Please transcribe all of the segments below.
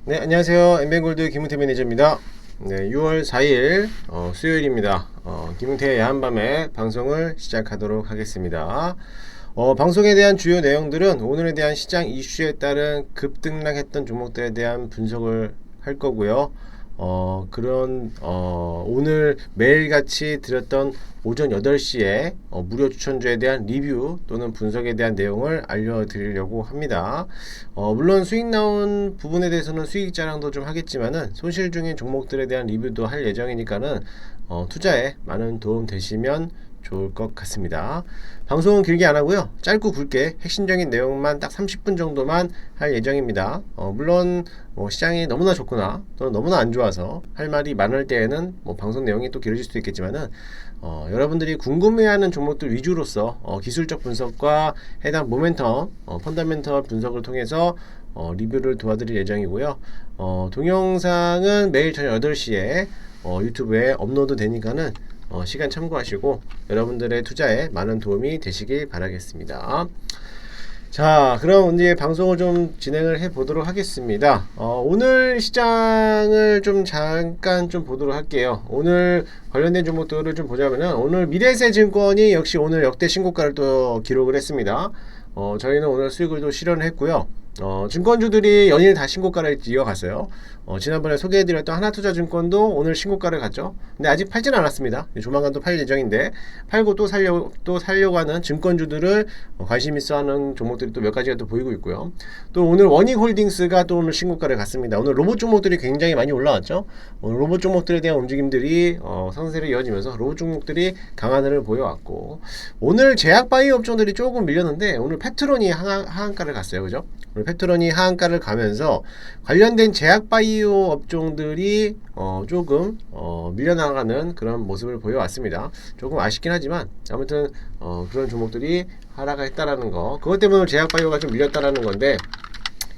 네, 안녕하세요. 엠벤골드 김은태 매니저입니다. 네, 6월 4일 수요일입니다. 김은태의 야한밤에 방송을 시작하도록 하겠습니다. 방송에 대한 주요 내용들은 오늘에 대한 시장 이슈에 따른 급등락했던 종목들에 대한 분석을 할 거고요. 오늘 매일같이 드렸던 오전 8시에 무료 추천주에 대한 리뷰 또는 분석에 대한 내용을 알려드리려고 합니다. 물론 수익 나온 부분에 대해서는 수익 자랑도 좀 하겠지만은 손실 중인 종목들에 대한 리뷰도 할 예정이니까는 투자에 많은 도움 되시면 좋을 것 같습니다. 방송은 길게 안 하고요. 짧고 굵게 핵심적인 내용만 딱 30분 정도만 할 예정입니다. 물론 시장이 너무나 좋거나 또는 너무나 안 좋아서 할 말이 많을 때에는 방송 내용이 또 길어질 수도 있겠지만은 여러분들이 궁금해하는 종목들 위주로서 기술적 분석과 해당 모멘텀, 펀더멘털 분석을 통해서 리뷰를 도와드릴 예정이고요. 동영상은 매일 저녁 8시에 유튜브에 업로드 되니까는 시간 참고하시고 여러분들의 투자에 많은 도움이 되시길 바라겠습니다. 자, 그럼 이제 방송을 좀 진행을 해 보도록 하겠습니다. 오늘 시장을 좀 잠깐 좀 보도록 할게요. 오늘 관련된 종목들을 좀 보자면은 오늘 미래에셋증권이 역시 오늘 역대 신고가를 또 기록을 했습니다. 저희는 오늘 수익을 또 실현을 했고요. 증권주들이 연일 다 신고가를 이어갔어요. 지난번에 소개해드렸던 하나투자증권도 오늘 신고가를 갔죠. 근데 아직 팔지는 않았습니다. 조만간 또 팔 예정인데 팔고 또 살려고 하는 증권주들을 관심 있어 하는 종목들이 또 몇 가지가 또 보이고 있고요. 또 오늘 원익홀딩스가 또 오늘 신고가를 갔습니다. 오늘 로봇 종목들이 굉장히 많이 올라왔죠. 오늘 로봇 종목들에 대한 움직임들이 상세를 이어지면서 로봇 종목들이 강한 흐름을 보여왔고, 오늘 제약바이오 업종들이 조금 밀렸는데 오늘 페트론이 하한가를 갔어요. 그죠? 오늘 페트론이 하한가를 가면서 관련된 제약바이오 업종들이 조금 밀려나가는 그런 모습을 보여왔습니다. 조금 아쉽긴 하지만 아무튼 그런 종목들이 하락을 했다라는 거, 그것 때문에 제약바이오가 좀 밀렸다라는 건데,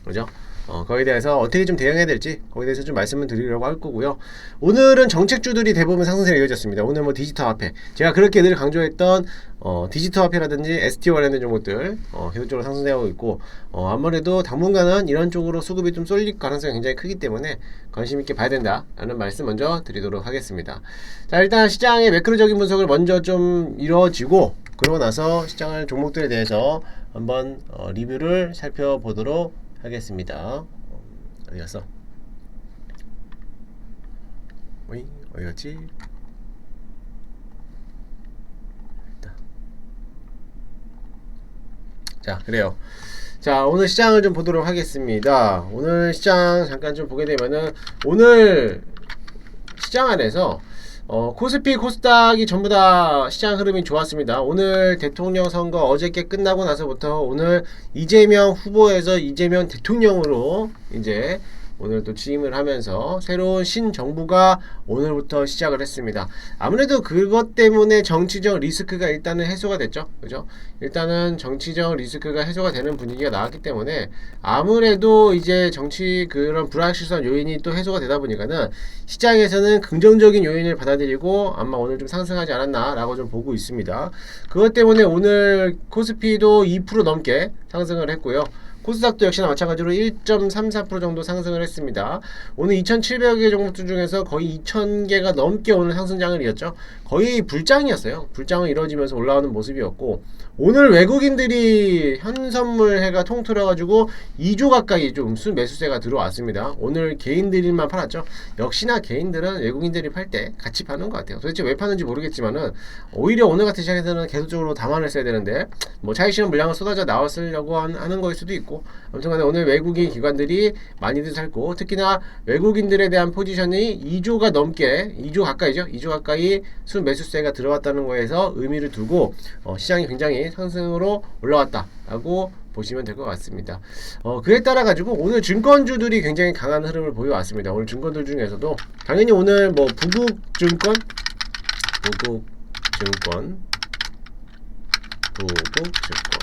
그죠? 거기에 대해서 어떻게 좀 대응해야 될지 거기에 대해서 좀 말씀을 드리려고 할 거고요. 오늘은 정책주들이 대부분 상승세가 이어졌습니다. 오늘 디지털 화폐, 제가 그렇게 늘 강조했던 디지털 화폐라든지 ST 관련된 종목들 계속적으로 상승되고 있고, 아무래도 당분간은 이런 쪽으로 수급이 좀 쏠릴 가능성이 굉장히 크기 때문에 관심 있게 봐야 된다라는 말씀 먼저 드리도록 하겠습니다. 자, 일단 시장의 매크로적인 분석을 먼저 좀 이루어지고, 그러고 나서 시장을 종목들에 대해서 한번 리뷰를 살펴보도록 하겠습니다. 어디 갔어? 어디 갔지? 자, 그래요. 자, 오늘 시장을 좀 보도록 하겠습니다. 오늘 시장 잠깐 좀 보게 되면은 오늘 시장 안에서 코스피, 코스닥이 전부 다 시장 흐름이 좋았습니다. 오늘 대통령 선거 어저께 끝나고 나서부터 오늘 이재명 후보에서 이재명 대통령으로 이제 오늘 또 취임을 하면서 새로운 신정부가 오늘부터 시작을 했습니다. 아무래도 그것 때문에 정치적 리스크가 일단은 해소가 됐죠. 그죠? 일단은 정치적 리스크가 해소가 되는 분위기가 나왔기 때문에 아무래도 이제 정치 그런 불확실성 요인이 또 해소가 되다 보니까는 시장에서는 긍정적인 요인을 받아들이고 아마 오늘 좀 상승하지 않았나 라고 좀 보고 있습니다. 그것 때문에 오늘 코스피도 2% 넘게 상승을 했고요. 코스닥도 역시나 마찬가지로 1.34% 정도 상승을 했습니다. 오늘 2,700개 종목들 중에서 거의 2,000개가 넘게 오늘 상승장을 이었죠. 거의 불장이었어요. 불장을 이뤄지면서 올라오는 모습이었고, 오늘 외국인들이 현선물해가 통틀어가지고 2조 가까이 좀 매수세가 들어왔습니다. 오늘 개인들만 팔았죠. 역시나 개인들은 외국인들이 팔 때 같이 파는 것 같아요. 도대체 왜 파는지 모르겠지만은 오히려 오늘 같은 시장에서는 계속적으로 담아를 써야 되는데 차익실현 물량을 쏟아져 나왔으려고 하는 거일 수도 있고, 아무튼간에 오늘 외국인 기관들이 많이들 살고, 특히나 외국인들에 대한 포지션이 2조가 넘게 2조 가까이죠. 2조 가까이 순매수세가 들어왔다는 거에서 의미를 두고 시장이 굉장히 상승으로 올라왔다라고 보시면 될 것 같습니다. 그에 따라 가지고 오늘 증권주들이 굉장히 강한 흐름을 보여왔습니다. 오늘 증권들 중에서도 당연히 오늘 부국증권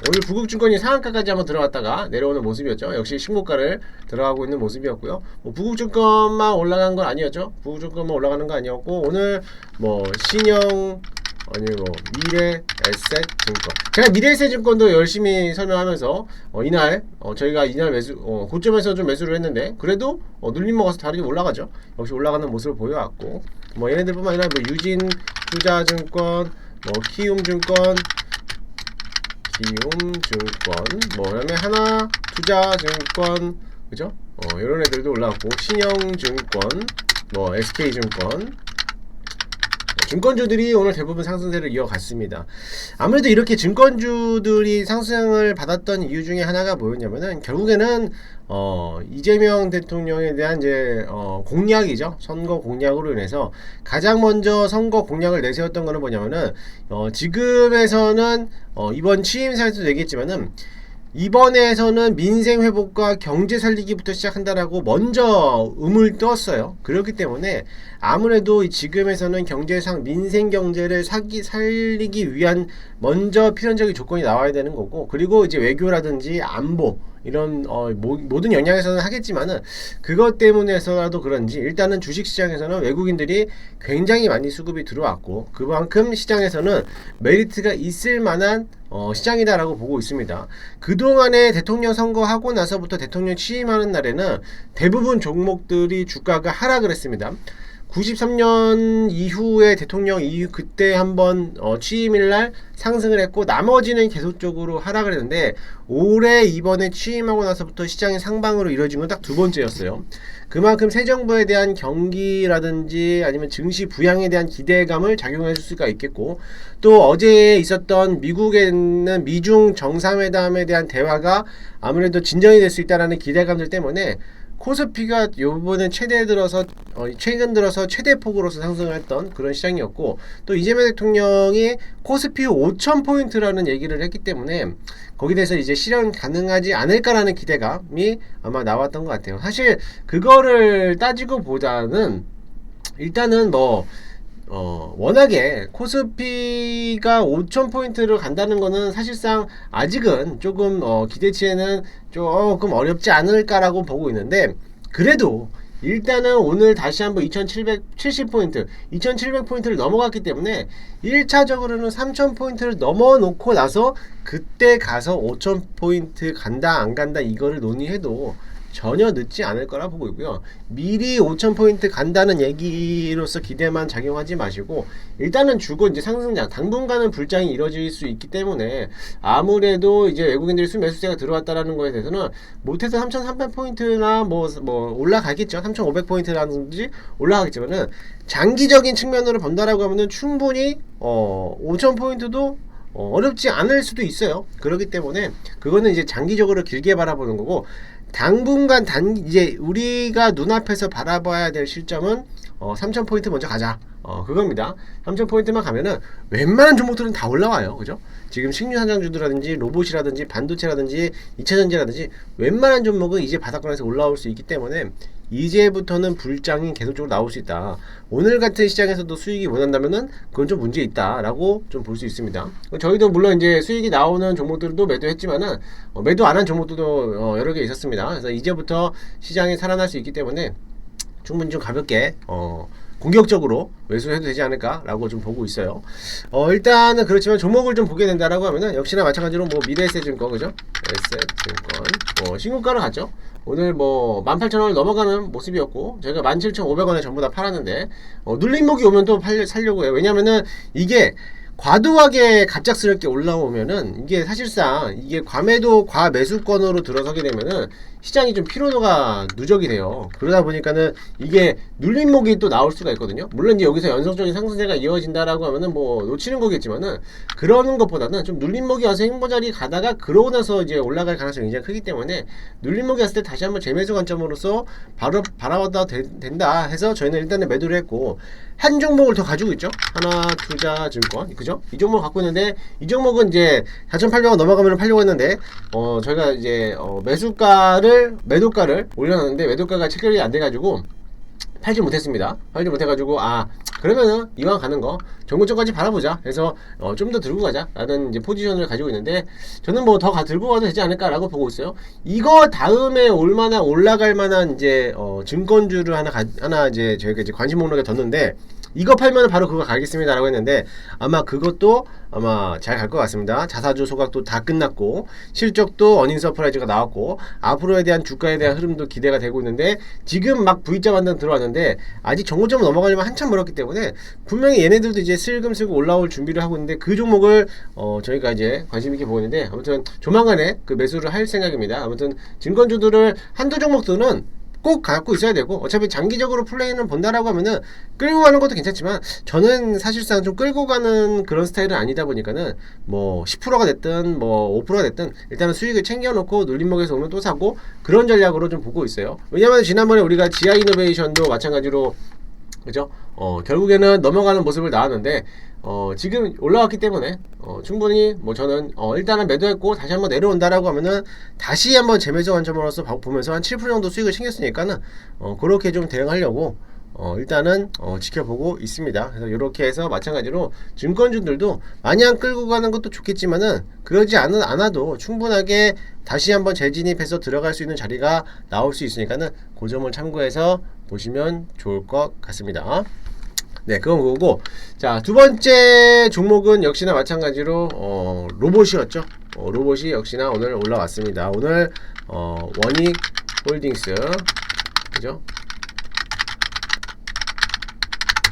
오늘 부국증권이 상한가까지 한번 들어갔다가 내려오는 모습이었죠. 역시 신고가를 들어가고 있는 모습이었고요. 부국증권만 올라간 건 아니었죠. 부국증권만 올라가는 거 아니었고, 오늘 신영 아니 뭐 미래에셋증권, 제가 미래에셋증권도 열심히 설명하면서 이날 저희가 이날 매수 고점에서 좀 매수를 했는데 그래도 눌림 먹어서 다르게 올라가죠. 역시 올라가는 모습을 보여왔고, 뭐 얘네들뿐만 아니라 뭐 유진투자증권, 뭐 키움증권, 뭐 그다음에 하나투자증권, 그죠? 이런 애들도 올라왔고, 신영증권, 뭐 SK증권, 증권주들이 오늘 대부분 상승세를 이어갔습니다. 아무래도 이렇게 증권주들이 상승을 받았던 이유 중에 하나가 뭐였냐면은 결국에는 이재명 대통령에 대한 이제 공약이죠. 선거 공약으로 인해서 가장 먼저 선거 공약을 내세웠던 거는 뭐냐면은 지금에서는 이번 취임사에서도 얘기했지만은 이번에서는 민생 회복과 경제 살리기부터 시작한다라고 먼저 음을 떴어요. 그렇기 때문에 아무래도 지금에서는 경제상 민생 경제를 살리기 위한 먼저 필연적인 조건이 나와야 되는 거고, 그리고 이제 외교라든지 안보 이런 모든 영역에서는 하겠지만은 그것 때문에서라도 그런지 일단은 주식시장에서는 외국인들이 굉장히 많이 수급이 들어왔고, 그만큼 시장에서는 메리트가 있을 만한 시장이다라고 보고 있습니다. 그동안에 대통령 선거하고 나서부터 대통령 취임하는 날에는 대부분 종목들이 주가가 하락을 했습니다. 93년 이후에 대통령 이후 그때 한번 취임일날 상승을 했고, 나머지는 계속적으로 하락을 했는데 올해 이번에 취임하고 나서부터 시장이 상방으로 이루어진 건 딱 두 번째였어요. 그만큼 새 정부에 대한 경기라든지 아니면 증시 부양에 대한 기대감을 작용해 줄 수가 있겠고, 또 어제 있었던 미국에 있는 미중 정상회담에 대한 대화가 아무래도 진전이 될 수 있다는 기대감들 때문에 코스피가 요번에 최근 들어서 최대폭으로서 상승을 했던 그런 시장이었고, 또 이재명 대통령이 코스피 5,000포인트라는 얘기를 했기 때문에 거기에 대해서 이제 실현 가능하지 않을까라는 기대감이 아마 나왔던 것 같아요. 사실 그거를 따지고 보자는 일단은 워낙에 코스피가 5,000포인트를 간다는 거는 사실상 아직은 조금 기대치에는 조금 어렵지 않을까라고 보고 있는데, 그래도 일단은 오늘 다시 한번 2770포인트를 넘어갔기 때문에 1차적으로는 3000포인트를 넘어놓고 나서 그때 가서 5000포인트 간다 안 간다 이거를 논의해도 전혀 늦지 않을 거라 보고 있고요. 미리 5,000포인트 간다는 얘기로서 기대만 작용하지 마시고, 일단은 주고 이제 상승장, 당분간은 불장이 이뤄질 수 있기 때문에 아무래도 이제 외국인들이 매수세가 들어왔다라는 거에 대해서는 못해서 3,300포인트나 뭐 올라가겠죠. 3,500포인트라든지 올라가겠지만은 장기적인 측면으로 본다라고 하면은 충분히 5,000포인트도 어렵지 않을 수도 있어요. 그렇기 때문에 그거는 이제 장기적으로 길게 바라보는 거고, 당분간 이제 우리가 눈앞에서 바라봐야 될 실점은 3,000포인트 먼저 가자. 그겁니다. 3,000포인트만 가면은 웬만한 종목들은 다 올라와요. 그죠? 지금 식료산장주들이라든지 로봇이라든지 반도체라든지 2차전지라든지 웬만한 종목은 이제 바닥권에서 올라올 수 있기 때문에 이제부터는 불장이 계속적으로 나올 수 있다. 오늘 같은 시장에서도 수익이 못 난다면은 그건 좀 문제 있다라고 좀 볼 수 있습니다. 저희도 물론 이제 수익이 나오는 종목들도 매도했지만은 매도 안 한 종목들도 여러 개 있었습니다. 그래서 이제부터 시장이 살아날 수 있기 때문에 충분히 좀 가볍게 공격적으로 매수해도 되지 않을까라고 좀 보고 있어요. 일단은 그렇지만 종목을 좀 보게 된다라고 하면은 역시나 마찬가지로 뭐 미래에셋증권, 그죠? 에셋증권 신고가를 갔죠. 오늘 18,000원을 넘어가는 모습이었고, 저희가 17,500원에 전부 다 팔았는데 눌림목이 오면 또 살려고 해요. 왜냐면은 이게 과도하게 갑작스럽게 올라오면은 이게 사실상 이게 과매수권으로 들어서게 되면은 시장이 좀 피로도가 누적이 돼요. 그러다 보니까는 이게 눌림목이 또 나올 수가 있거든요. 물론 이제 여기서 연속적인 상승세가 이어진다라고 하면은 놓치는 거겠지만은, 그러는 것보다는 좀 눌림목이 와서 행보자리 가다가 그러고 나서 이제 올라갈 가능성이 굉장히 크기 때문에 눌림목이 왔을 때 다시 한번 재매수 관점으로서 바로 바라봐도 된다 해서 저희는 일단은 매도를 했고, 한 종목을 더 가지고 있죠. 하나투자증권, 그죠? 이 종목 갖고 있는데, 이 종목은 이제 4,800원 넘어가면 팔려고 했는데 저희가 이제 매도가를 올려놨는데 매도가가 체결이 안 돼가지고 팔지 못했습니다. 팔지 못해가지고 그러면은 이왕 가는 거 정고점까지 바라보자 해서 좀 더 들고 가자 라는 이제 포지션을 가지고 있는데, 저는 더 들고 가도 되지 않을까 라고 보고 있어요. 이거 다음에 올라갈 만한 이제 증권주를 하나 이제 저희가 이제 관심 목록에 뒀는데, 이거 팔면 바로 그거 가겠습니다 라고 했는데 아마 그것도 아마 잘 갈 것 같습니다. 자사주 소각도 다 끝났고 실적도 어닝 서프라이즈가 나왔고 앞으로에 대한 주가에 대한 흐름도 기대가 되고 있는데 지금 막 V자 반등 들어왔는데 아직 정고점을 넘어가려면 한참 멀었기 때문에 분명히 얘네들도 이제 슬금슬금 올라올 준비를 하고 있는데 그 종목을 저희가 이제 관심 있게 보고 있는데 아무튼 조만간에 그 매수를 할 생각입니다. 아무튼 증권주들을 한두 종목들은 꼭 갖고 있어야 되고 어차피 장기적으로 플레이는 본다라고 하면은 끌고 가는 것도 괜찮지만 저는 사실상 좀 끌고 가는 그런 스타일은 아니다 보니까는 뭐 10%가 됐든 뭐 5%가 됐든 일단은 수익을 챙겨놓고 눌림목에서 오면 또 사고 그런 전략으로 좀 보고 있어요. 왜냐면 지난번에 우리가 지아이노베이션도 마찬가지로 그죠? 결국에는 넘어가는 모습을 나왔는데 지금 올라왔기 때문에 충분히 뭐 저는 일단은 매도했고 다시 한번 내려온다라고 하면은 다시 한번 재매수 관점으로서 보면서 한 7% 정도 수익을 챙겼으니까는 그렇게 좀 대응하려고 일단은 지켜보고 있습니다. 그래서 이렇게 해서 마찬가지로 증권주들도 마냥 끌고 가는 것도 좋겠지만은 그러지 않아도 충분하게 다시 한번 재진입해서 들어갈 수 있는 자리가 나올 수 있으니까는 그 점을 참고해서 보시면 좋을 것 같습니다. 네, 그건 그거고. 자, 두 번째 종목은 역시나 마찬가지로 로봇이었죠. 로봇이 역시나 오늘 올라왔습니다. 오늘 원익홀딩스 그죠?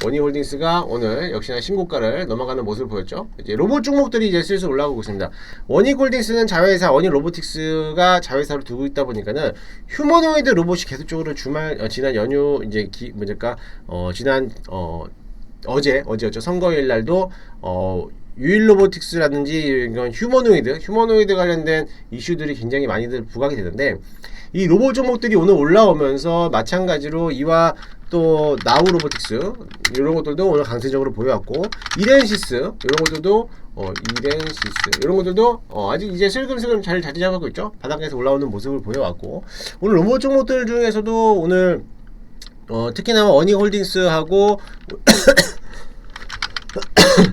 원익홀딩스가 오늘 역시나 신고가를 넘어가는 모습을 보였죠. 이제 로봇 종목들이 이제 슬슬 올라오고 있습니다. 원익홀딩스는 자회사, 원익로보틱스가 자회사로 두고 있다 보니까는 휴머노이드 로봇이 계속적으로 지난 연휴 이제 지난 어제였죠. 선거일 날도 유일로보틱스라든지 이런 휴머노이드 관련된 이슈들이 굉장히 많이들 부각이 되는데 이 로봇 종목들이 오늘 올라오면서 마찬가지로 이와 또 나우 로보틱스 이런 것들도 오늘 강세적으로 보여왔고 이렌시스 이런 것들도 이런 것들도 아직 이제 슬금슬금 잘 자리 잡고 있죠. 바닥에서 올라오는 모습을 보여왔고 오늘 로봇 종목들 중에서도 오늘 특히나 원익홀딩스하고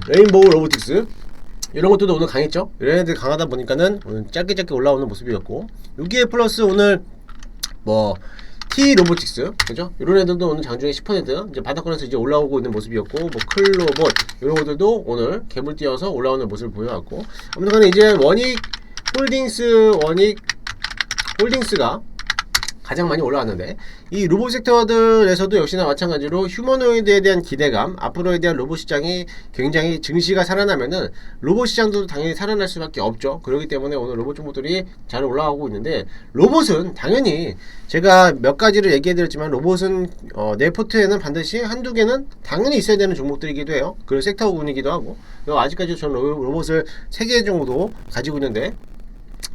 레인보우 로보틱스 이런 것들도 오늘 강했죠. 이런 애들 강하다 보니까는 오늘 짧게 올라오는 모습이었고 여기에 플러스 오늘 뭐 T 로보틱스 그죠? 이런 애들도 오늘 장중에 10% 이제 바닥권에서 이제 올라오고 있는 모습이었고 뭐 클로봇 이런 것들도 오늘 갭을 띄어서 올라오는 모습을 보여왔고 아무튼 이제 원익홀딩스가 가장 많이 올라왔는데 이 로봇 섹터들에서도 역시나 마찬가지로 휴머노이드에 대한 기대감 앞으로에 대한 로봇 시장이 굉장히 증시가 살아나면은 로봇 시장도 당연히 살아날 수밖에 없죠. 그렇기 때문에 오늘 로봇 종목들이 잘 올라가고 있는데 로봇은 당연히 제가 몇 가지를 얘기해 드렸지만 로봇은 내 포트에는 반드시 한두 개는 당연히 있어야 되는 종목들이기도 해요. 그리고 섹터군이기도 하고 아직까지 저는 로봇을 3개 정도 가지고 있는데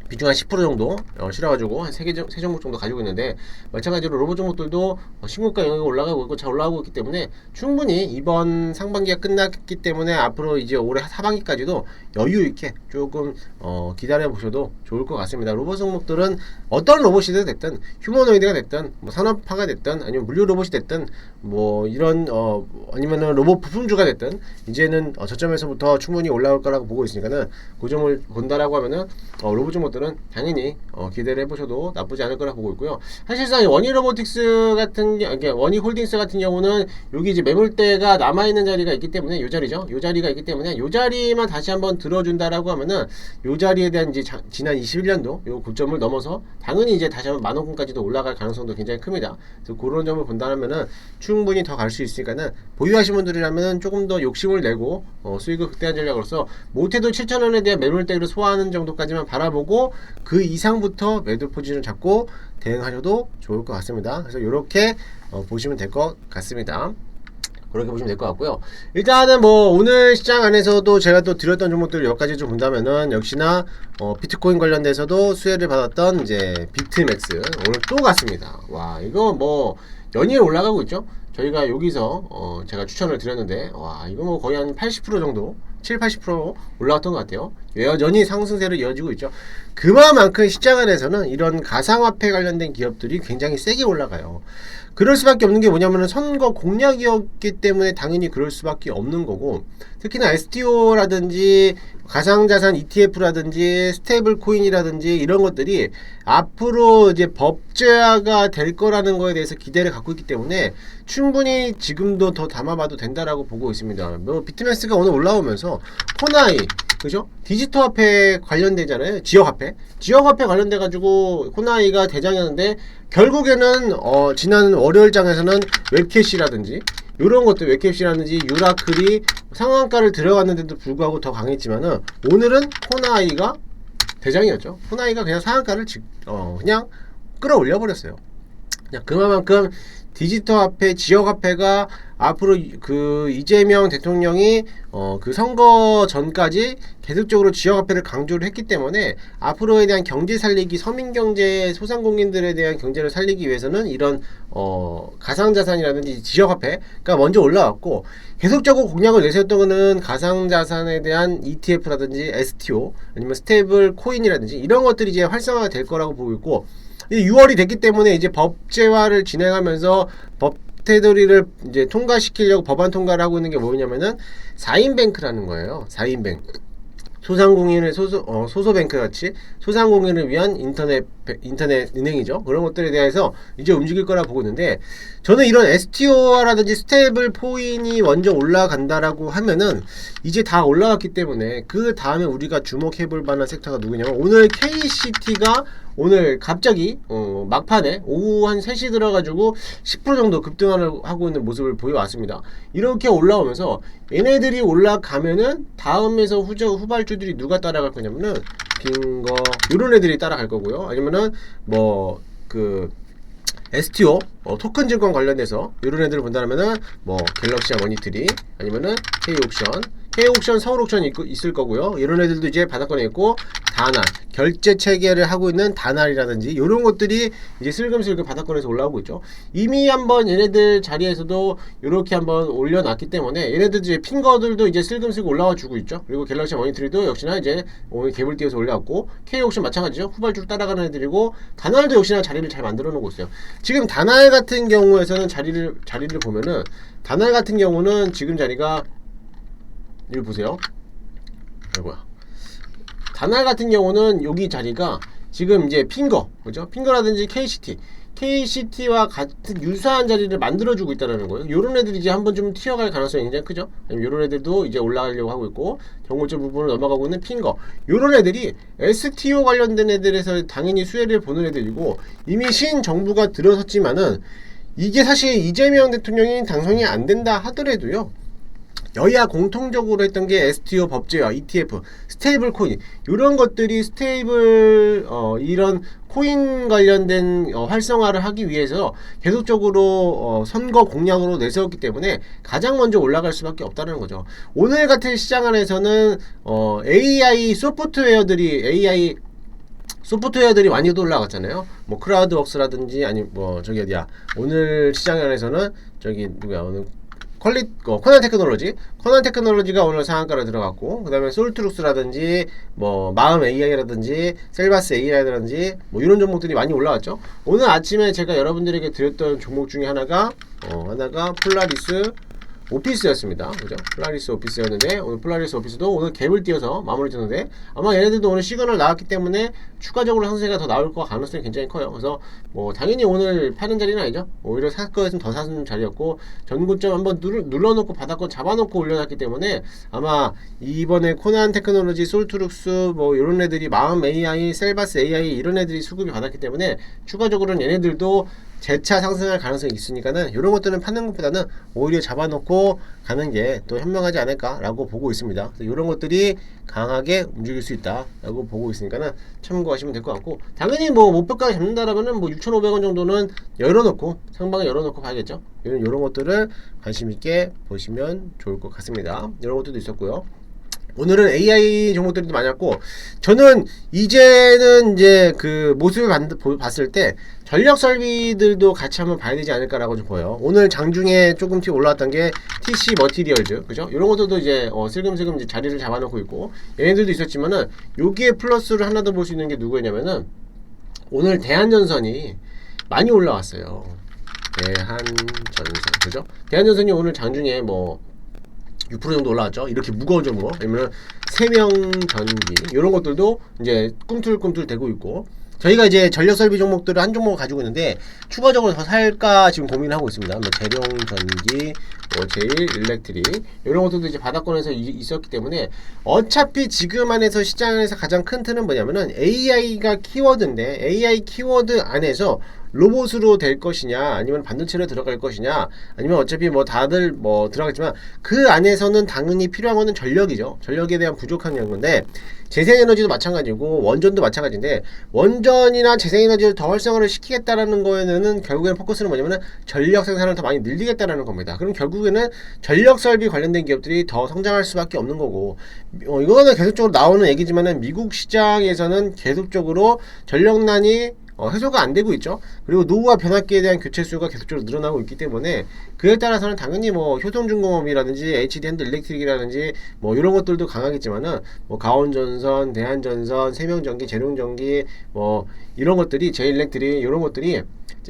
비중 한 10% 정도 실어가지고 한 3 종목 정도 가지고 있는데 마찬가지로 로봇 종목들도 신고가 영역이 올라가고 있고 잘 올라가고 있기 때문에 충분히 이번 상반기가 끝났기 때문에 앞으로 이제 올해 하반기까지도 여유 있게 조금 기다려 보셔도 좋을 것 같습니다. 로봇 종목들은 어떤 로봇이 됐든 휴머노이드가 됐든 뭐 산업화가 됐든 아니면 물류 로봇이 됐든 뭐 이런 아니면은 로봇 부품주가 됐든 이제는 저점에서부터 충분히 올라올 거라고 보고 있으니까는 그 점을 본다라고 하면은 로봇 종목들 은 당연히 기대를 해보셔도 나쁘지 않을 거라 보고 있고요. 사실상 원익로보틱스 원익홀딩스 같은 경우는 여기 이제 매물대가 남아있는 자리가 있기 때문에 요 자리죠. 요 자리가 있기 때문에 요 자리만 다시 한번 들어준다라고 하면은 요 자리에 대한 이제 지난 21년도 요 고점을 넘어서 당연히 이제 다시 한번 만원권까지도 올라갈 가능성도 굉장히 큽니다. 그래서 그런 점을 본다면은 충분히 더 갈 수 있으니까는 보유하신 분들이라면 조금 더 욕심을 내고 수익을 극대화 전략으로서 못해도 7,000원에 대한 매물대를 소화하는 정도까지만 바라보고 그 이상부터 매도 포지션을 잡고 대응하셔도 좋을 것 같습니다. 그래서 이렇게 보시면 될 것 같습니다. 그렇게 보시면 될 것 같고요. 일단은 뭐 오늘 시장 안에서도 제가 또 드렸던 종목들 몇 가지 좀 본다면은 역시나 비트코인 관련돼서도 수혜를 받았던 이제 비트맥스 오늘 또 갔습니다. 와 이거 뭐 연이에 올라가고 있죠. 저희가 여기서 제가 추천을 드렸는데 와 이거 뭐 거의 한 80% 정도 80% 올라갔던 것 같아요. 여전히 상승세로 이어지고 있죠. 그만큼 시장 안에서는 이런 가상화폐 관련된 기업들이 굉장히 세게 올라가요. 그럴 수밖에 없는 게 뭐냐면 선거 공약이었기 때문에 당연히 그럴 수밖에 없는 거고, 특히나 STO라든지 가상자산 ETF라든지 스테이블 코인이라든지 이런 것들이 앞으로 이제 법제화가 될 거라는 거에 대해서 기대를 갖고 있기 때문에 충분히 지금도 더 담아봐도 된다라고 보고 있습니다. 뭐 비트맥스가 오늘 올라오면서 코나이, 그죠? 디지털 화폐 관련되잖아요. 지역화폐 관련돼 가지고 코나이가 대장이었는데 결국에는 지난 월요일장에서는 웹캐시라든지 이런 것들, 웹캡시라든지 유라클이 상한가를 들어갔는데도 불구하고 더 강했지만은 오늘은 코나이가 대장이었죠. 코나이가 그냥 상한가를 그냥 끌어올려 버렸어요. 그냥 그만큼 디지털 화폐, 지역 화폐가 앞으로 그 이재명 대통령이 그 선거 전까지 계속적으로 지역 화폐를 강조를 했기 때문에 앞으로에 대한 경제 살리기, 서민 경제, 소상공인들에 대한 경제를 살리기 위해서는 이런 가상자산이라든지 지역 화폐가 먼저 올라왔고, 계속적으로 공약을 내세웠던 거는 가상자산에 대한 ETF라든지 STO 아니면 스테이블 코인이라든지 이런 것들이 이제 활성화가 될 거라고 보고 있고, 6월이 됐기 때문에 이제 법제화를 진행하면서 법 테두리를 이제 통과시키려고 법안 통과를 하고 있는 게 뭐냐면은 4인뱅크라는 거예요. 4인뱅크. 소상공인을 소소뱅크 같이 소상공인을 위한 인터넷 은행이죠. 그런 것들에 대해서 이제 움직일 거라 보고 있는데, 저는 이런 STO라든지 스테이블 코인이 먼저 올라간다라고 하면은 이제 다 올라갔기 때문에 그 다음에 우리가 주목해볼 만한 섹터가 누구냐면, 오늘 KCT가 오늘 갑자기 막판에 오후 한 3시 들어가지고 10% 정도 급등을 하고 있는 모습을 보여왔습니다. 이렇게 올라오면서 얘네들이 올라가면은 다음에서 후발주들이 누가 따라갈 거냐면은 빙거 이런 애들이 따라갈 거고요. 아니면은 뭐 그 STO 토큰 증권 관련돼서 이런 애들을 본다면은 뭐 갤럭시아 머니트리 아니면은 K옥션 서울옥션 있을 거고요. 이런 애들도 이제 바닥권에 있고, 다날 결제 체계를 하고 있는 다날이라든지 이런 것들이 이제 슬금슬금 바닥권에서 올라오고 있죠. 이미 한번 얘네들 자리에서도 이렇게 한번 올려놨기 때문에 얘네들 이제 핑거들도 이제 슬금슬금 올라와 주고 있죠. 그리고 갤럭시 머니트리도 역시나 이제 오늘 개불 띄어서 올라왔고, K옥션 마찬가지죠. 후발주로 따라가는 애들이고, 다날도 역시나 자리를 잘 만들어 놓고 있어요. 지금 다날 같은 경우에서는 자리를 보면은, 다날 같은 경우는 지금 자리가 여기 보세요. 아이고야. 다날 같은 경우는 여기 자리가 지금 이제 핑거, 그죠? 핑거라든지 KCT와 같은 유사한 자리를 만들어주고 있다는 거예요. 요런 애들이 이제 한번 좀 튀어갈 가능성이 굉장히 크죠? 요런 애들도 이제 올라가려고 하고 있고, 경고점 부분을 넘어가고 있는 핑거. 요런 애들이 STO 관련된 애들에서 당연히 수혜를 보는 애들이고, 이미 신정부가 들어섰지만은 이게 사실 이재명 대통령이 당선이 안 된다 하더라도요, 여야 공통적으로 했던 게 STO 법제화, ETF, 스테이블 코인 이런 것들이 이런 코인 관련된 활성화를 하기 위해서 계속적으로 선거 공약으로 내세웠기 때문에 가장 먼저 올라갈 수밖에 없다는 거죠. 오늘 같은 시장 안에서는 AI 소프트웨어들이 많이 올라갔잖아요. 뭐 크라우드웍스라든지 아니 뭐 저기 어디야, 오늘 시장 안에서는 저기 누구야, 오늘 코난 테크놀로지가 오늘 상한가로 들어갔고, 그 다음에 솔트룩스라든지 뭐 마음 AI라든지 셀바스 AI라든지 뭐 이런 종목들이 많이 올라왔죠. 오늘 아침에 제가 여러분들에게 드렸던 종목 중에 하나가 폴라리스 오피스였습니다. 그죠? 폴라리스 오피스였는데, 오늘 폴라리스 오피스도 오늘 갭을 띄어서 마무리 졌는데, 아마 얘네들도 오늘 시그널 나왔기 때문에 추가적으로 상승세가 더 나올 거 가능성이 굉장히 커요. 그래서 뭐 당연히 오늘 파는 자리는 아니죠. 오히려 살 거였으면 더 사는 자리였고, 전고점 한번 눌러놓고 바닥권 잡아놓고 올려놨기 때문에 아마 이번에 코난 테크놀로지, 솔트룩스 뭐 이런 애들이 마음 AI, 셀바스 AI 이런 애들이 수급이 받았기 때문에 추가적으로는 얘네들도 재차 상승할 가능성이 있으니까는 이런 것들은 파는 것보다는 오히려 잡아놓고 가는 게 또 현명하지 않을까라고 보고 있습니다. 이런 것들이 강하게 움직일 수 있다라고 보고 있으니까는 참고하시면 될 것 같고, 당연히 뭐 목표가를 잡는다라면은 뭐 6,500원 정도는 열어놓고 상방에 열어놓고 봐야겠죠. 이런 것들을 관심 있게 보시면 좋을 것 같습니다. 이런 것들도 있었고요. 오늘은 AI 종목들이 많이 왔고, 저는 이제는 이제 그 모습을 봤을 때 전력 설비들도 같이 한번 봐야 되지 않을까라고 좀 보여요. 오늘 장중에 조금씩 올라왔던 게 TC 머티리얼즈, 그죠? 이런 것들도 이제 슬금슬금 이제 자리를 잡아놓고 있고, 얘네들도 있었지만은 여기에 플러스를 하나 더 볼 수 있는 게 누구였냐면은 오늘 대한전선이 많이 올라왔어요. 대한전선, 그죠? 대한전선이 오늘 장중에 뭐 6% 정도 올라왔죠. 이렇게 무거운 종목, 아니면 세명전기 이런 것들도 이제 꿈틀꿈틀 되고 있고, 저희가 이제 전력설비 종목들을 한 종목을 가지고 있는데 추가적으로 더 살까 지금 고민을 하고 있습니다. 뭐 재룡전기, 뭐 제일일렉트릭 이런 것들도 이제 바닥권에서 있었기 때문에, 어차피 지금 안에서 시장 안에서 가장 큰 틀은 뭐냐면은 AI가 키워드인데, AI 키워드 안에서 로봇으로 될 것이냐, 아니면 반도체로 들어갈 것이냐, 아니면 어차피 뭐 다들 뭐 들어가겠지만 그 안에서는 당연히 필요한 거는 전력이죠. 전력에 대한 부족한 건데, 재생에너지도 마찬가지고 원전도 마찬가지인데, 원전이나 재생에너지를 더 활성화를 시키겠다라는 거에는 결국에는 포커스는 뭐냐면은 전력 생산을 더 많이 늘리겠다라는 겁니다. 그럼 결국에는 전력 설비 관련된 기업들이 더 성장할 수밖에 없는 거고, 이거는 계속적으로 나오는 얘기지만은 미국 시장에서는 계속적으로 전력난이 해소가 안 되고 있죠. 그리고 노후화 변압기에 대한 교체 수요가 계속적으로 늘어나고 있기 때문에, 그에 따라서는 당연히 뭐 효성중공업이라든지 HD핸드 일렉트릭이라든지 뭐 이런 것들도 강하겠지만은, 뭐 가온전선, 대한전선, 세명전기, 재룡전기, 뭐 이런 것들이, 제일일렉트릭 이런 것들이,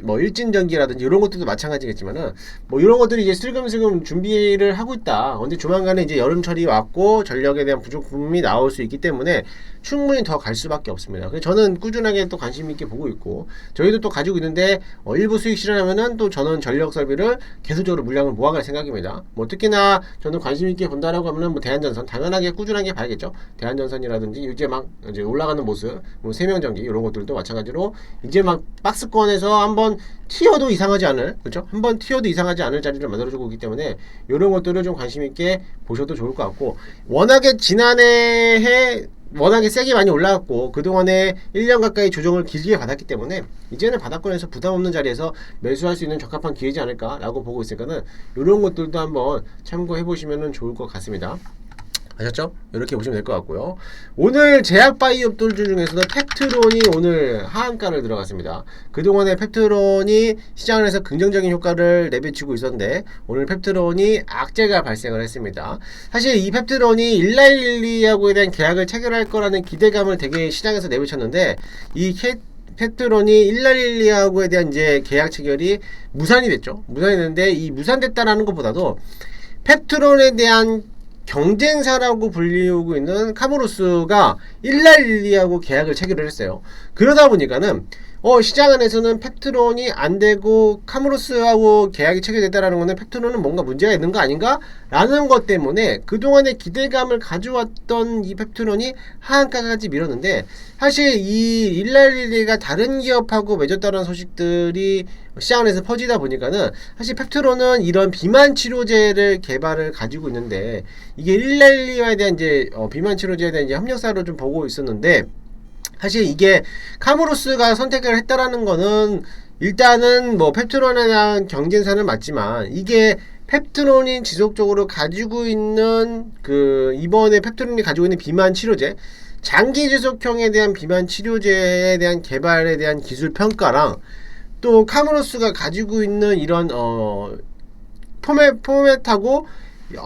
뭐 일진전기라든지 이런 것들도 마찬가지겠지만은, 뭐 이런 것들이 이제 슬금슬금 준비를 하고 있다. 근데 조만간에 이제 여름철이 왔고 전력에 대한 부족품이 나올 수 있기 때문에 충분히 더 갈 수밖에 없습니다. 그래서 저는 꾸준하게 또 관심 있게 보고 있고, 저희도 또 가지고 있는데 일부 수익 실현하면은 또 저는 전력 설비를 계속적으로 물량을 모아갈 생각입니다. 뭐 특히나 저는 관심 있게 본다라고 하면은 뭐 대한전선 당연하게 꾸준하게 봐야겠죠. 대한전선이라든지 이제 막 이제 올라가는 모습, 뭐 세명전기 이런 것들도 마찬가지로 이제 막 박스권에서 한번 티어도 이상하지 않을, 그렇죠? 한번 티어도 이상하지 않을 자리를 만들어주고 있기 때문에 이런 것들을 좀 관심 있게 보셔도 좋을 것 같고, 워낙에 지난해에 워낙에 세게 많이 올라갔고 그동안에 1년 가까이 조정을 길게 받았기 때문에 이제는 바닥권에서 부담 없는 자리에서 매수할 수 있는 적합한 기회지 않을까 라고 보고 있으니까는 이런 것들도 한번 참고해 보시면 좋을 것 같습니다. 아셨죠? 이렇게 보시면 될 것 같고요. 오늘 제약바이오업들 중에서도 펩트론이 오늘 하한가를 들어갔습니다. 그동안에 펩트론이 시장에서 긍정적인 효과를 내비치고 있었는데, 오늘 펩트론이 악재가 발생을 했습니다. 사실 이 펩트론이 일라일리하고에 대한 계약을 체결할 거라는 기대감을 되게 시장에서 내비쳤는데, 이 펩트론이 일라일리하고에 대한 이제 계약 체결이 무산이 됐죠. 무산이 됐는데, 이 무산됐다라는 것보다도 펩트론에 대한 경쟁사라고 불리우고 있는 카모루스가 일라일리하고 계약을 체결을 했어요. 그러다 보니까는 시장 안에서는 펩트론이 안 되고 카모루스하고 계약이 체결됐다라는 거는 펩트론은 뭔가 문제가 있는 거 아닌가? 라는 것 때문에 그동안의 기대감을 가져왔던 이 펩트론이 하한가까지 밀었는데, 사실 이 일라일리가 다른 기업하고 맺었다는 소식들이 시장 안에서 퍼지다 보니까는, 사실 펩트론은 이런 비만 치료제를 개발을 가지고 있는데, 이게 일라일리에 대한 이제 비만 치료제에 대한 이제 협력사로 좀 보고 있었는데, 사실 이게 카모루스가 선택을 했다라는 거는 일단은 뭐 펩트론에 대한 경쟁사는 맞지만, 이게 펩트론이 지속적으로 가지고 있는 이번에 펩트론이 가지고 있는 비만 치료제, 장기 지속형에 대한 비만 치료제에 대한 개발에 대한 기술 평가랑, 또 카모루스가 가지고 있는 이런 포맷하고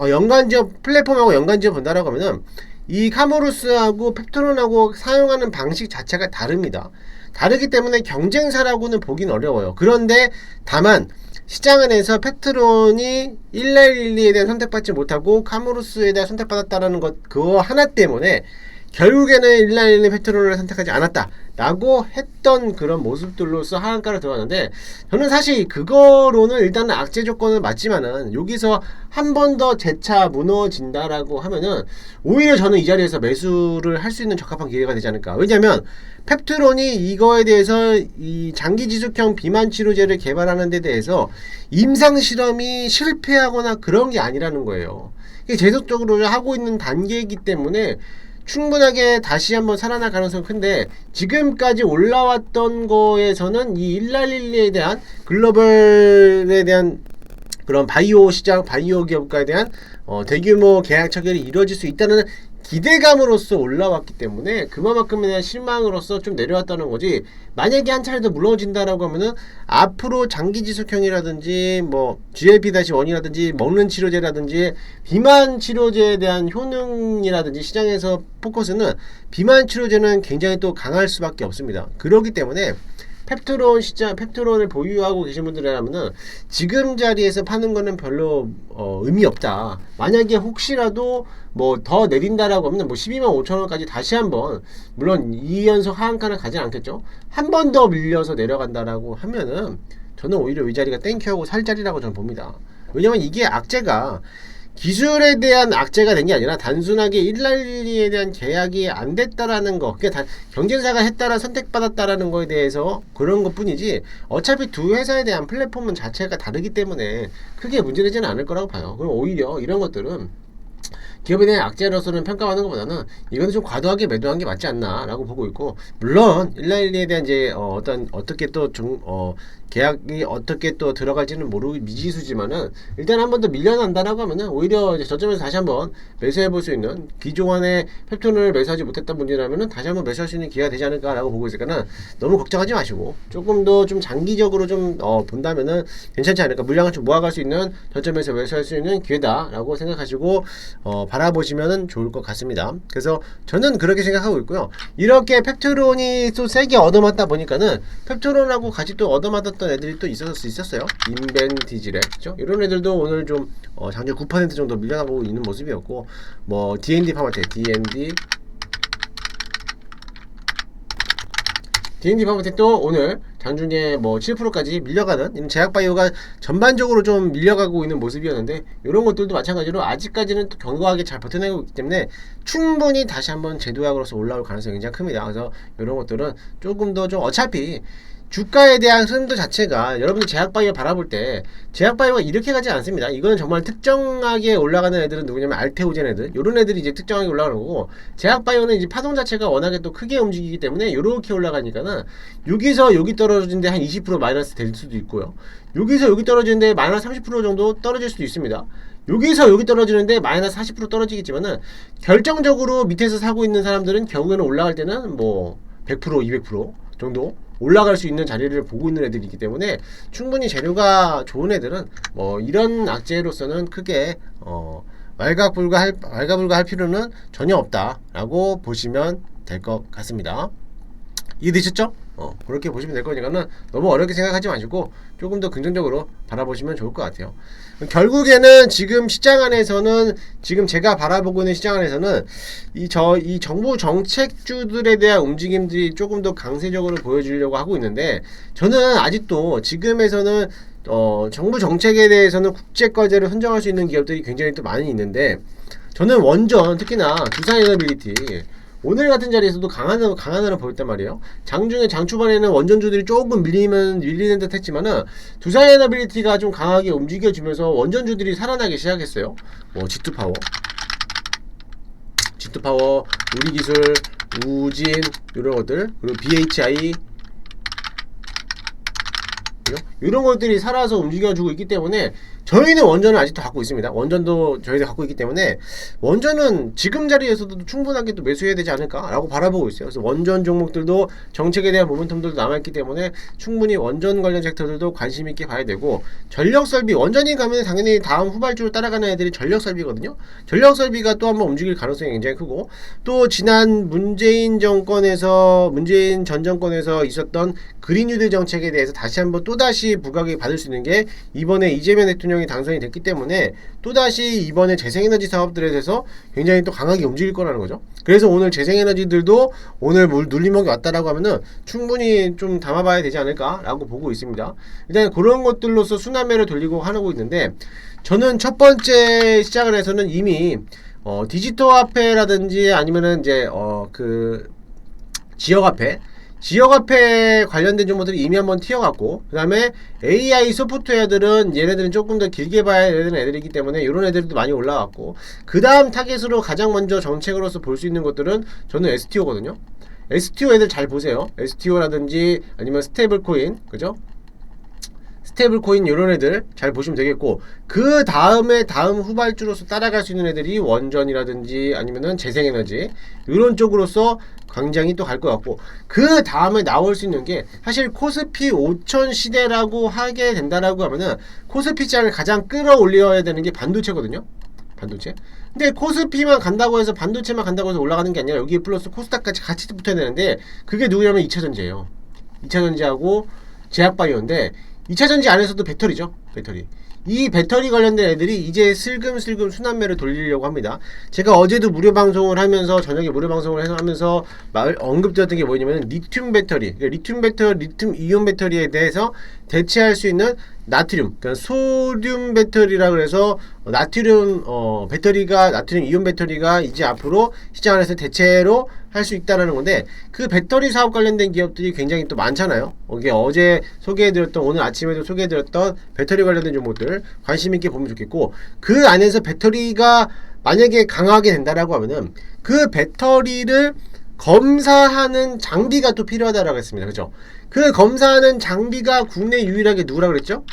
연관지어 플랫폼하고 연관지어 본다라고 하면은, 이 카모루스하고 펩트론하고 사용하는 방식 자체가 다릅니다. 다르기 때문에 경쟁사라고는 보긴 어려워요. 그런데 다만 시장 안에서 펩트론이 111에 대한 선택받지 못하고 카모루스에 대한 선택받았다라는 것, 그거 하나 때문에 결국에는 111의 펩트론을 선택하지 않았다 라고 했던 그런 모습들로서 하한가를 들어갔는데, 저는 사실 그거로는 일단은 악재 조건은 맞지만은, 여기서 한 번 더 재차 무너진다라고 하면은 오히려 저는 이 자리에서 매수를 할 수 있는 적합한 기회가 되지 않을까. 왜냐면 펩트론이 이거에 대해서 이 장기 지속형 비만 치료제를 개발하는 데 대해서 임상 실험이 실패하거나 그런 게 아니라는 거예요. 이게 계속적으로 하고 있는 단계이기 때문에 충분하게 다시 한번 살아날 가능성은 큰데, 지금까지 올라왔던 거에서는 이 일라릴리에 대한 글로벌에 대한 그런 바이오 시장, 바이오 기업가에 대한 대규모 계약 체결이 이루어질 수 있다는 기대감으로서 올라왔기 때문에 그만큼에 대한 실망으로서 좀 내려왔다는 거지. 만약에 한 차례 더 무너진다라고 하면은 앞으로 장기지속형이라든지 뭐 GLP-1이라든지 먹는 치료제라든지 비만 치료제에 대한 효능이라든지 시장에서 포커스는 비만 치료제는 굉장히 또 강할 수밖에 없습니다. 그렇기 때문에 펩트론을 보유하고 계신 분들이라면은 지금 자리에서 파는 거는 별로 의미 없다. 만약에 혹시라도 뭐 더 내린다라고 하면 뭐 12만 5천 원까지 다시 한번, 물론 2연속 하한가는 가진 않겠죠. 한 번 더 밀려서 내려간다라고 하면은 저는 오히려 이 자리가 땡큐하고 살 자리라고 저는 봅니다. 왜냐면 이게 악재가 기술에 대한 악재가 된 게 아니라 단순하게 일랄리에 대한 계약이 안 됐다라는 거, 그게 경쟁사가 했다라 선택받았다라는 거에 대해서 그런 것 뿐이지, 어차피 두 회사에 대한 플랫폼은 자체가 다르기 때문에 크게 문제되지는 않을 거라고 봐요. 그럼 오히려 이런 것들은 기업에 대한 악재로서는 평가하는 것보다는 이거는 좀 과도하게 매도한 게 맞지 않나 라고 보고 있고, 물론 111에 대한 이제 어떻게 또 계약이 어떻게 또 들어갈지는 미지수지만은 일단 한 번 더 밀려난다라고 하면은 오히려 이제 저점에서 다시 한번 매수해 볼 수 있는, 기존에 펩톤을 매수하지 못했던 분이라면은 다시 한번 매수할 수 있는 기회가 되지 않을까라고 보고 있으니까는 너무 걱정하지 마시고 조금 더 좀 장기적으로 좀 본다면은 괜찮지 않을까, 물량을 좀 모아갈 수 있는 저점에서 매수할 수 있는 기회다라고 생각하시고 바라보시면 좋을 것 같습니다. 그래서 저는 그렇게 생각하고 있고요. 이렇게 펩트론이 또 세게 얻어맞다 보니까는 펩트론하고 같이 또 얻어맞았던 애들이 또 있었어요. 인벤티지렉, 그죠? 이런 애들도 오늘 좀 장중 9% 정도 밀려나고 있는 모습이었고, 뭐 D&D 파마텍, D&D 파마텍도 오늘 장중에 뭐 7%까지 밀려가는 제약바이오가 전반적으로 좀 밀려가고 있는 모습이었는데, 이런 것들도 마찬가지로 아직까지는 또 견고하게 잘 버텨내고 있기 때문에 충분히 다시 한번 제도약으로서 올라올 가능성이 굉장히 큽니다. 그래서 이런 것들은 조금 더 좀, 어차피 주가에 대한 흐름도 자체가 여러분들 제약바이오 바라볼 때 제약바이오가 이렇게 가지 않습니다. 이거는 정말 특정하게 올라가는 애들은 누구냐면 알테오젠 애들, 요런 애들이 이제 특정하게 올라가는 거고, 제약바이오는 이제 파동 자체가 워낙에 또 크게 움직이기 때문에 요렇게 올라가니까는 여기서 여기 떨어지는데 한 20% 마이너스 될 수도 있고요, 여기서 여기 떨어지는데 마이너스 30% 정도 떨어질 수도 있습니다. 여기서 여기 떨어지는데 마이너스 40% 떨어지겠지만은 결정적으로 밑에서 사고 있는 사람들은 결국에는 올라갈 때는 뭐 100%, 200% 정도 올라갈 수 있는 자리를 보고 있는 애들이기 때문에 충분히 재료가 좋은 애들은 뭐 이런 악재로서는 크게 왈가불가할 필요는 전혀 없다라고 보시면 될 것 같습니다. 이해되셨죠? 그렇게 보시면 될 거니까는 너무 어렵게 생각하지 마시고 조금 더 긍정적으로 바라보시면 좋을 것 같아요. 결국에는 지금 시장 안에서는, 지금 제가 바라보고 있는 시장 안에서는 이 정부 정책주들에 대한 움직임들이 조금 더 강세적으로 보여주려고 하고 있는데, 저는 아직도 지금에서는 정부 정책에 대해서는 국제과제를 선정할 수 있는 기업들이 굉장히 또 많이 있는데, 저는 원전, 특히나 두산에너빌리티, 오늘 같은 자리에서도 강한 흐름 보였단 말이에요. 장중에 장초반에는 원전주들이 조금 밀리는 듯 했지만은 두산에너빌리티가 좀 강하게 움직여주면서 원전주들이 살아나기 시작했어요. 뭐 G2파워, 우리기술, 우진, 이런 것들, 그리고 BHI, 이런 것들이 살아서 움직여주고 있기 때문에 저희는 원전을 아직도 갖고 있습니다. 원전도 저희도 갖고 있기 때문에 원전은 지금 자리에서도 충분하게 또 매수해야 되지 않을까 라고 바라보고 있어요. 그래서 원전 종목들도 정책에 대한 모멘텀들도 남아있기 때문에 충분히 원전 관련 섹터들도 관심 있게 봐야 되고, 전력설비, 원전이 가면 당연히 다음 후발주로 따라가는 애들이 전력설비거든요. 전력설비가 또 한번 움직일 가능성이 굉장히 크고, 또 지난 문재인 전 정권에서 있었던 그린뉴딜 정책에 대해서 다시 한번 또다시 부각이 받을 수 있는 게 이번에 이재명 대통령이 당선이 됐기 때문에 또다시 이번에 재생에너지 사업들에 대해서 굉장히 또 강하게 움직일 거라는 거죠. 그래서 오늘 재생에너지들도 오늘 눌림목이 왔다라고 하면은 충분히 좀 담아봐야 되지 않을까라고 보고 있습니다. 일단 그런 것들로서 순환매를 돌리고 하고 있는데, 저는 첫 번째 시작을 해서는 이미 디지털화폐라든지 아니면은 이제 지역화폐 관련된 정보들이 이미 한번 튀어갔고, 그 다음에 AI 소프트웨어들은 얘네들은 조금 더 길게 봐야 되는 애들이기 때문에 이런 애들도 많이 올라왔고, 그 다음 타겟으로 가장 먼저 정책으로서 볼 수 있는 것들은 저는 STO거든요. STO 애들 잘 보세요. STO라든지 아니면 스테이블 코인, 그죠? 스테이블 코인 요런 애들 잘 보시면 되겠고, 그 다음에 다음 후발주로서 따라갈 수 있는 애들이 원전이라든지 아니면은 재생에너지 이런 쪽으로서 굉장히 또 갈 것 같고, 그 다음에 나올 수 있는 게 사실 코스피 5000 시대라고 하게 된다라고 하면은 코스피 장을 가장 끌어올려야 되는 게 반도체거든요. 반도체. 근데 코스피만 간다고 해서 반도체만 간다고 해서 올라가는 게 아니라 여기 플러스 코스닥까지 같이 붙어야 되는데, 그게 누구냐면 2차전지예요. 2차전지하고 제약바이오인데, 2차전지 안에서도 배터리죠. 배터리. 이 배터리 관련된 애들이 이제 슬금슬금 순환매를 돌리려고 합니다. 제가 어제도 무료 방송을 하면서, 저녁에 무료 방송을 해서 하면서 언급드렸던 게 뭐냐면 리튬 배터리, 리튬 이온 배터리에 대해서 대체할 수 있는 나트륨, 그러니까 소듐 배터리라고 해서 나트륨 배터리가, 나트륨 이온 배터리가 이제 앞으로 시장 안에서 대체로 할 수 있다라는 건데, 그 배터리 사업 관련된 기업들이 굉장히 또 많잖아요. 이게 어제 소개해드렸던, 오늘 아침에도 소개해드렸던 배터리 관련된 종목들 관심 있게 보면 좋겠고, 그 안에서 배터리가 만약에 강하게 된다라고 하면은 그 배터리를 검사하는 장비가 또 필요하다라고 했습니다. 그죠? 그 검사하는 장비가 국내 유일하게 누구라 그랬죠?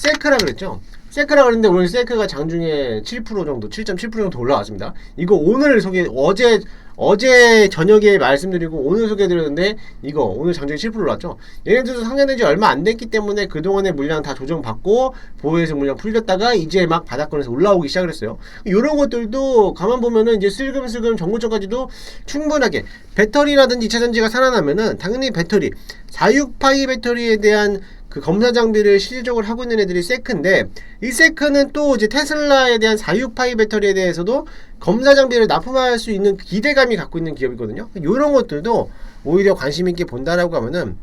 셀크라 그랬죠? 셀크라 그랬는데 오늘 셀크가 장중에 7% 정도, 7.7% 정도 올라왔습니다. 이거 오늘 어제 저녁에 말씀드리고 오늘 소개해드렸는데, 이거 오늘 장중에 7% 올랐죠. 얘네들도 상장된 지 얼마 안 됐기 때문에 그동안의 물량 다 조정받고 보호해서 물량 풀렸다가 이제 막 바닥권에서 올라오기 시작을 했어요. 이런 것들도 가만 보면은 이제 슬금슬금 정고점까지도 충분하게, 배터리라든지 2차전지가 살아나면은 당연히 배터리, 46파이 배터리에 대한 그 검사 장비를 실질적으로 하고 있는 애들이 세크인데, 이 세크는 또 이제 테슬라에 대한 46파이 배터리에 대해서도 검사 장비를 납품할 수 있는 기대감이 갖고 있는 기업이거든요. 이런 것들도 오히려 관심 있게 본다라고 하면은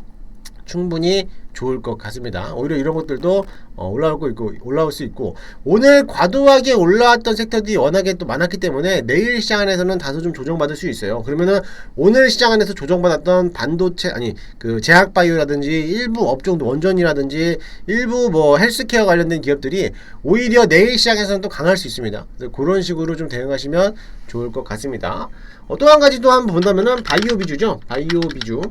충분히 좋을 것 같습니다. 오히려 이런 것들도 올라올 수 있고, 오늘 과도하게 올라왔던 섹터들이 워낙에 또 많았기 때문에 내일 시장 안에서는 다소 좀 조정받을 수 있어요. 그러면은 오늘 시장 안에서 조정받았던 반도체, 그 제약바이오라든지 일부 업종도, 원전이라든지 일부 뭐 헬스케어 관련된 기업들이 오히려 내일 시장에서는 또 강할 수 있습니다. 그래서 그런 식으로 좀 대응하시면 좋을 것 같습니다. 또 한 가지 또 한번 본다면은 바이오 비주죠. 바이오 비주.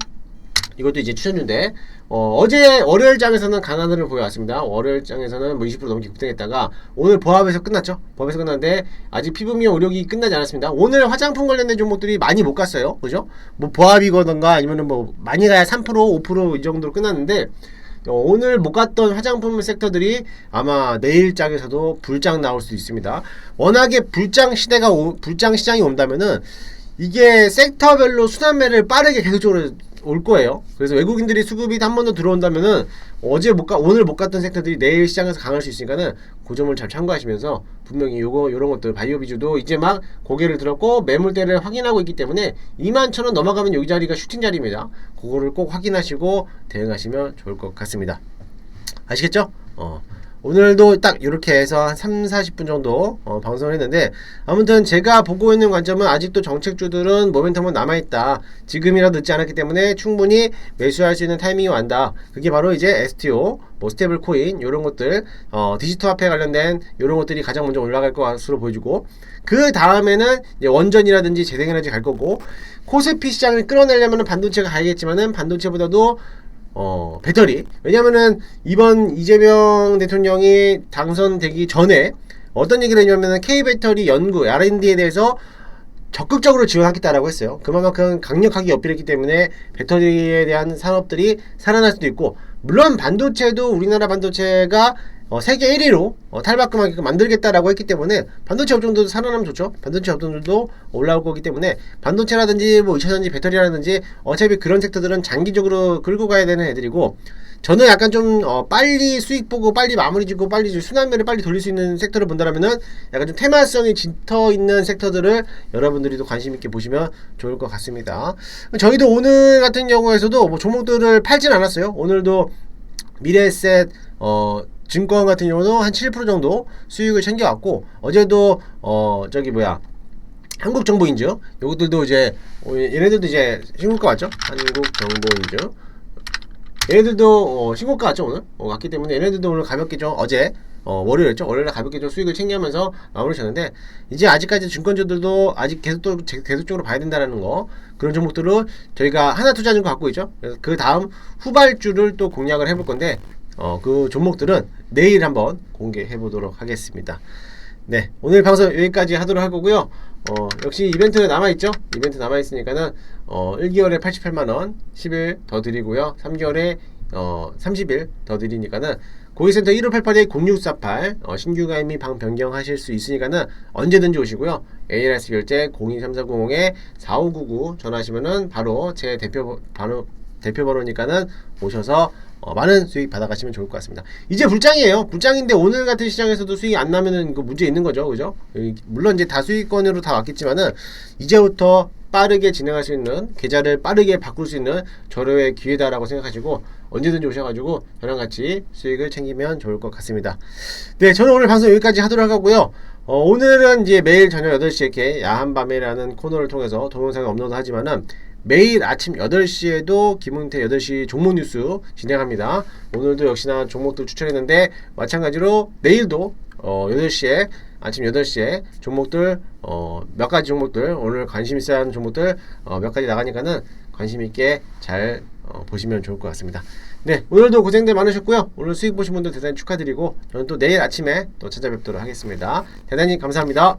이것도 이제 추천주인데, 어제 월요일장에서는 강한을 보여왔습니다. 월요일장에서는 뭐 20% 넘게 급등했다가 오늘 보합에서 끝났죠. 보합에서 끝났는데 아직 피부미용 의료기 끝나지 않았습니다. 오늘 화장품 관련된 종목들이 많이 못 갔어요. 그죠? 뭐 보합이거든가 아니면은 뭐 많이 가야 3% 5% 이 정도로 끝났는데, 오늘 못 갔던 화장품 섹터들이 아마 내일장에서도 불장 나올 수 있습니다. 워낙에 불장 시장이 온다면은 이게 섹터별로 순환매를 빠르게 계속적으로 올 거예요. 그래서 외국인들이 수급이 한 번 더 들어온다면은 오늘 못 갔던 섹터들이 내일 시장에서 강할 수 있으니까는 그 점을 잘 참고하시면서, 분명히 요런 것들 바이오 비주도 이제 막 고개를 들었고 매물대를 확인하고 있기 때문에 21,000원 넘어가면 여기 자리가 슈팅 자리입니다. 그거를 꼭 확인하시고 대응하시면 좋을 것 같습니다. 아시겠죠? 오늘도 딱 이렇게 해서 한 3-40분 정도 방송을 했는데, 아무튼 제가 보고 있는 관점은 아직도 정책주들은 모멘텀은 남아있다. 지금이라도 늦지 않았기 때문에 충분히 매수할 수 있는 타이밍이 왔다. 그게 바로 이제 STO, 뭐 스테이블 코인 요런 것들, 디지털 화폐 관련된 요런 것들이 가장 먼저 올라갈 것으로 보여주고, 그 다음에는 이제 원전이라든지 재생에너지 갈 거고, 코스피 시장을 끌어내려면 반도체가 가야겠지만은 반도체보다도 배터리. 왜냐면은 이번 이재명 대통령이 당선되기 전에 어떤 얘기를 했냐면은 K배터리 연구 R&D에 대해서 적극적으로 지원하겠다라고 했어요. 그만큼 강력하게 어필했기 때문에 배터리에 대한 산업들이 살아날 수도 있고, 물론 반도체도 우리나라 반도체가 세계 1위로 탈바꿈하게끔 만들겠다라고 했기 때문에 반도체 업종도 살아나면 좋죠. 반도체 업종들도 올라올 거기 때문에 반도체라든지 뭐 2차전지 배터리라든지 어차피 그런 섹터들은 장기적으로 끌고 가야 되는 애들이고, 저는 약간 좀 빨리 수익 보고 빨리 마무리 짓고 빨리 순환매를 빨리 돌릴 수 있는 섹터를 본다라면은 약간 좀 테마성이 짙어 있는 섹터들을 여러분들이 도 관심 있게 보시면 좋을 것 같습니다. 저희도 오늘 같은 경우에서도 뭐 종목들을 팔진 않았어요. 오늘도 미래에셋 증권 같은 경우는 한 7% 정도 수익을 챙겨왔고, 어제도 한국정보인증 요것들도 이제 얘네들도 이제 신고가 왔죠. 한국정보인증 얘네들도 신고가 왔죠. 오늘 왔기 때문에 얘네들도 오늘 가볍게 좀 어제 월요일이었죠. 월요일에 가볍게 좀 수익을 챙기면서 마무리 쳤는데, 이제 아직까지 증권주들도 아직 계속적으로 봐야 된다라는 거, 그런 종목들을 저희가 하나투자증권 갖고 있죠. 그래서 그 다음 후발주를 또 공략을 해볼 건데, 그 종목들은 내일 한번 공개해 보도록 하겠습니다. 네, 오늘 방송 여기까지 하도록 할 거고요. 역시 이벤트 남아있죠? 이벤트 남아있으니까는 1개월에 88만원 10일 더 드리고요. 3개월에 30일 더 드리니까는 고객센터 1588-0648 신규 가입 및 방 변경하실 수 있으니까는 언제든지 오시고요. ALS 결제 023490-4599 전화하시면은 바로 제 대표번호니까는 오셔서 많은 수익 받아가시면 좋을 것 같습니다. 이제 불장이에요. 불장인데 오늘 같은 시장에서도 수익이 안 나면은 그 문제 있는 거죠, 그죠? 물론 이제 다수익권으로 다 왔겠지만은 이제부터 빠르게 진행할 수 있는, 계좌를 빠르게 바꿀 수 있는 절호의 기회다라고 생각하시고 언제든지 오셔가지고 저랑 같이 수익을 챙기면 좋을 것 같습니다. 네, 저는 오늘 방송 여기까지 하도록 하고요. 오늘은 이제 매일 저녁 8시에 이렇게 야한밤에라는 코너를 통해서 동영상을 업로드 하지만은 매일 아침 8시에도 김은태 8시 종목 뉴스 진행합니다. 오늘도 역시나 종목들 추천했는데 마찬가지로 내일도 8시에 아침 8시에 종목들 몇 가지 종목들 오늘 관심 있어야 하는 종목들 몇 가지 나가니까는 관심 있게 잘 보시면 좋을 것 같습니다. 네, 오늘도 고생들 많으셨고요. 오늘 수익 보신 분들 대단히 축하드리고 저는 또 내일 아침에 또 찾아뵙도록 하겠습니다. 대단히 감사합니다.